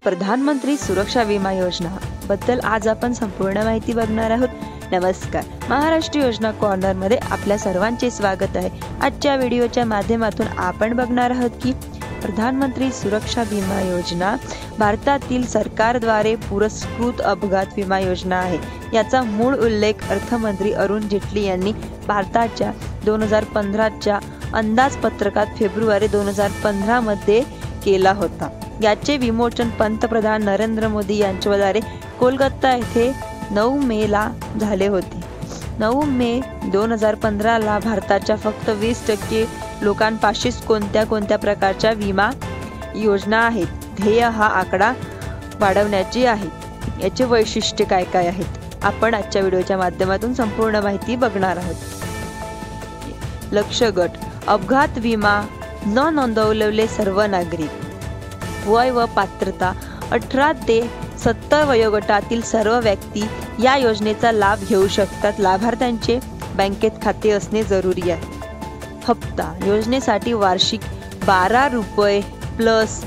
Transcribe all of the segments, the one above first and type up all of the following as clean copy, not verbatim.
प्रधानमंत्री सुरक्षा विमा योजना बद्दल आज आपण संपूर्ण माहिती बघणार आहोत। नमस्कार, महाराष्ट्र योजना कॉर्नर मध्ये आपल्या सर्वांचे स्वागत आहे। आजच्या व्हिडिओच्या माध्यमातून आपण बघणार आहोत की प्रधानमंत्री सुरक्षा विमा योजना भारतातील सरकारद्वारे पुरस्कृत अपघात विमा योजना आहे। याचा मूळ उल्लेख अर्थमंत्री अरुण जेटली यांनी भारताच्या 2015च्या अंदाजपत्रकात फेब्रुवारी 2015 मध्ये केला होता। याचे विमोचन पंतप्रधान नरेंद्र मोदी यांच्याद्वारे कोलकाता येथे 9 मे ला झाले होते। 9 मे 2015 ला भारताच्या फक्त 20% लोकांपाशीच कोणत्या प्रकारच्या विमा योजना आहेत। ध्येय हा आकडा वाढवण्याची आहे। याचे वैशिष्ट्य काय काय आहेत आपण आजच्या व्हिडिओच्या माध्यमातून संपूर्ण माहिती बघणार आहोत। लक्ष्य गट: अपघात विमा न नोंदवलेले सर्व नागरिक। वय व पात्रता: 18 ते 70 वयोगटातील सर्व व्यक्ती या योजनेचा लाभ घेऊ शकतात। लाभार्थ्यांचे बँकेत खाते असणे जरुरी आहे। हप्ता: योजनेसाठी वार्षिक 12 रुपये प्लस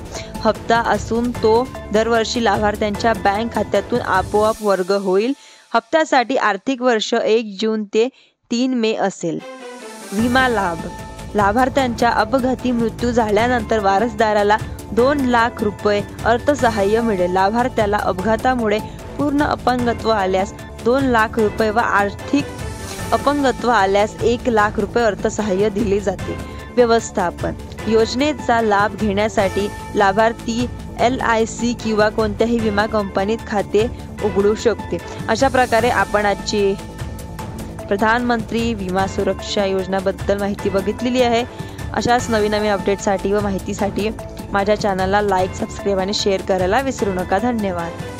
हप्ता असून तो दरवर्षी लाभार्थ्यांच्या बँक खात्यातून आपोआप वर्ग होईल। हप्त्यासाठी आर्थिक वर्ष 1 जून ते 3 मे असेल। विमा लाभ: लाभार्थ्यांच्या अपघाती मृत्यू झाल्यानंतर वारसदाराला 2 लाख रुपये अर्थसहाय्य मिळेल। लाभार्थ्याला अपघातामुळे पूर्ण अपंगत्व आल्यास 2 लाख रुपये व आर्थिक अपंगत्व आल्यास 1 लाख रुपये अर्थसहाय्य दिले जाते। व्यवस्थापन: योजनेचा लाभ घेण्यासाठी लाभार्थी LIC किंवा कोणत्याही विमा कंपनीत खाते उघडू शकते। अशा प्रकारे आपण आजची प्रधानमंत्री विमा सुरक्षा योजनाबद्दल माहिती बघितलेली आहे। अशाच नवीन अपडेटसाठी व माहितीसाठी माझ्या चॅनलला लाईक, सबस्क्राईब आणि शेअर करायला विसरू नका। धन्यवाद।